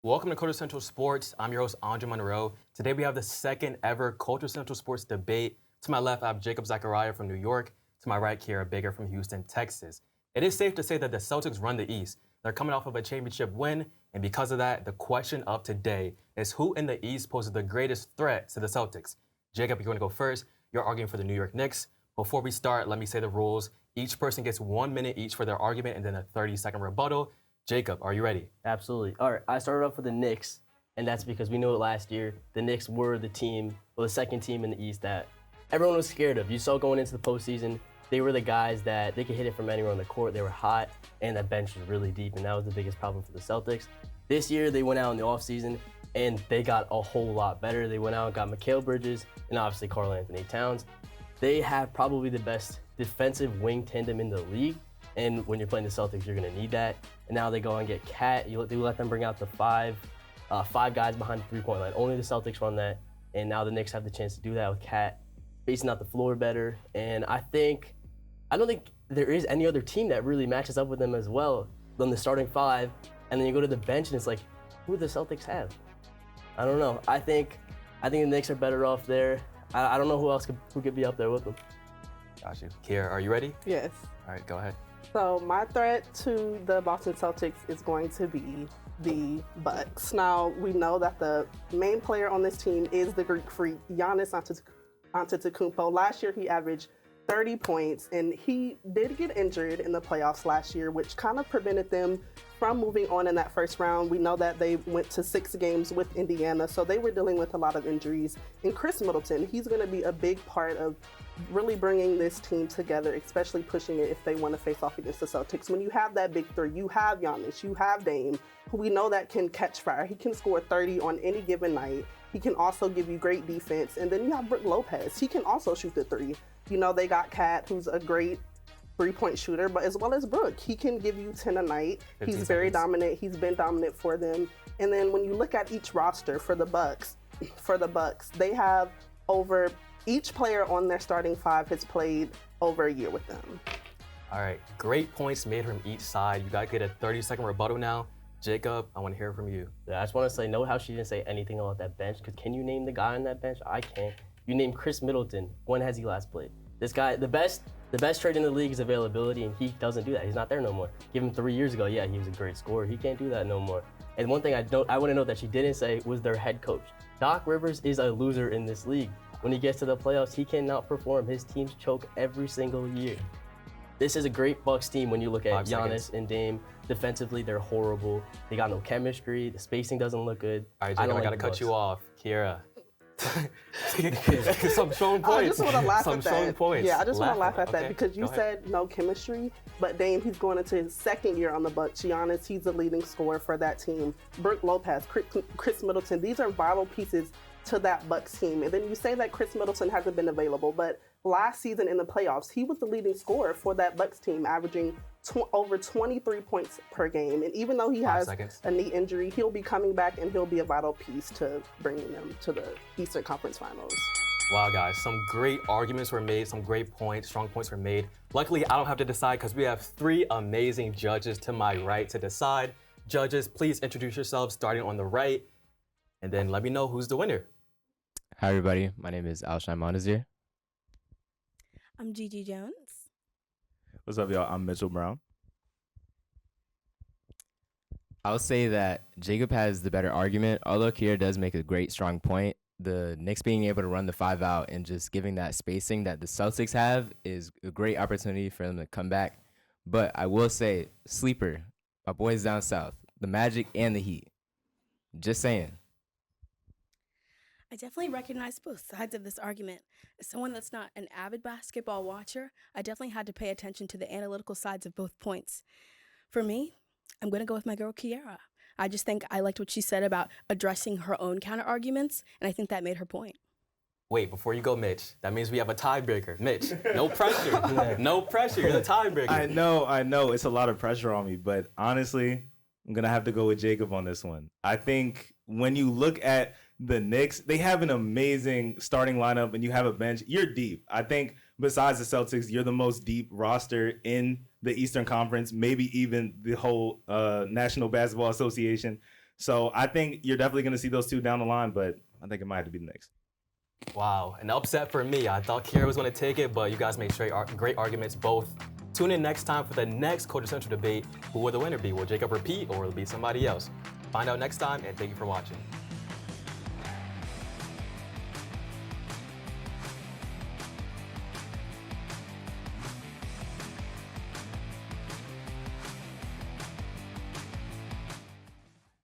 Welcome to Culture Central Sports. I'm your host, Andre Monroe. Today we have the second ever Culture Central Sports debate. To my left, I have Jacob Zacharia from New York. To my right, Kiera Bigger from Houston, Texas. It is safe to say that the Celtics run the East. They're coming off of a championship win, and because of that, the question of today is who in the East poses the greatest threat to the Celtics? Jacob, you're going to go first. You're arguing for the New York Knicks. Before we start, let me say the rules. Each person gets 1 minute each for their argument and then a 30-second rebuttal. Jacob, are you ready? Absolutely. All right, I started off with the Knicks, and that's because we know it last year. The Knicks were the team, well, the second team in the East that everyone was scared of. You saw going into the postseason, they were the guys that they could hit it from anywhere on the court. They were hot, and that bench was really deep, and that was the biggest problem for the Celtics. This year, they went out in the offseason, and they got a whole lot better. They went out and got Mikal Bridges, and obviously Karl Anthony Towns. They have probably the best defensive wing tandem in the league. And when you're playing the Celtics, you're going to need that. And now they go and get Cat. They let them bring out the five guys behind the three-point line. Only the Celtics run that. And now the Knicks have the chance to do that with Cat spacing out the floor better. And I don't think there is any other team that really matches up with them as well than the starting five. And then you go to the bench and it's like, who do the Celtics have? I don't know. I think the Knicks are better off there. I don't know who could be up there with them. Got you. Kiera, are you ready? Yes. All right, go ahead. So my threat to the Boston Celtics is going to be the Bucks. Now, we know that the main player on this team is the Greek freak, Giannis Antetokounmpo. Last year, he averaged 30 points, and he did get injured in the playoffs last year, which kind of prevented them from moving on in that first round. We know that they went to 6 games with Indiana, so they were dealing with a lot of injuries. And Chris Middleton, he's going to be a big part of really bringing this team together, especially pushing it if they want to face off against the Celtics. When you have that big three, you have Giannis, you have Dame, who we know that can catch fire. He can score 30 on any given night. He can also give you great defense. And then you have Brook Lopez. He can also shoot the three. You know, they got Cat, who's a great three-point shooter, but as well as Brook. He can give you 10 a night. He's very dominant. He's been dominant for them. And then when you look at each roster for the Bucks, they have each player on their starting five has played over a year with them. All right, great points made from each side. You got to get a 30-second rebuttal now. Jacob, I want to hear from you. Yeah, I just want to say, know how she didn't say anything about that bench, because can you name the guy on that bench? I can't. You name Chris Middleton. When has he last played? This guy, the best trade in the league is availability, and he doesn't do that. He's not there no more. Give him 3 years ago, yeah, he was a great scorer. He can't do that no more. And one thing I want to know that she didn't say was their head coach. Doc Rivers is a loser in this league. When he gets to the playoffs, he cannot perform. His teams choke every single year. This is a great Bucks team when you look at Giannis and Dame. Defensively, they're horrible. They got no chemistry. The spacing doesn't look good. All right, Jacob, I got to cut you off. Kiera. Some strong points. I just want to laugh at that. Strong points. Yeah, I just want to laugh at that because you said no chemistry, but Dame, he's going into his second year on the Bucks. Giannis, he's the leading scorer for that team. Brook Lopez, Chris Middleton, these are vital pieces to that Bucks team. And then you say that Chris Middleton hasn't been available, but last season in the playoffs, he was the leading scorer for that Bucks team, averaging over 23 points per game. And even though he has a knee injury, he'll be coming back and he'll be a vital piece to bringing them to the Eastern Conference Finals. Wow, guys, some great arguments were made, some great points, strong points were made. Luckily, I don't have to decide because we have 3 amazing judges to my right to decide. Judges, please introduce yourselves, starting on the right, and then let me know who's the winner. Hi, everybody. My name is Alshine Monazir. I'm Gigi Jones. What's up, y'all? I'm Mitchell Brown. I'll say that Jacob has the better argument, although Kiera does make a great, strong point. The Knicks being able to run the 5 out and just giving that spacing that the Celtics have is a great opportunity for them to come back. But I will say, sleeper, my boys down south, the Magic and the Heat. Just saying. I definitely recognize both sides of this argument. As someone that's not an avid basketball watcher, I definitely had to pay attention to the analytical sides of both points. For me, I'm going to go with my girl Kiera. I just think I liked what she said about addressing her own counter arguments, and I think that made her point. Wait, before you go, Mitch, that means we have a tiebreaker. Mitch, no pressure. No pressure. You're the tiebreaker. I know. It's a lot of pressure on me, but honestly, I'm going to have to go with Jacob on this one. I think when you look at the Knicks, they have an amazing starting lineup and you have a bench. You're deep. I think besides the Celtics, you're the most deep roster in the Eastern Conference, maybe even the whole National Basketball Association. So I think you're definitely going to see those two down the line, but I think it might have to be the Knicks. Wow, an upset for me. I thought Kiera was going to take it, but you guys made great arguments both. Tune in next time for the next Culture Central debate. Who will the winner be? Will Jacob repeat or will it be somebody else? Find out next time, and thank you for watching.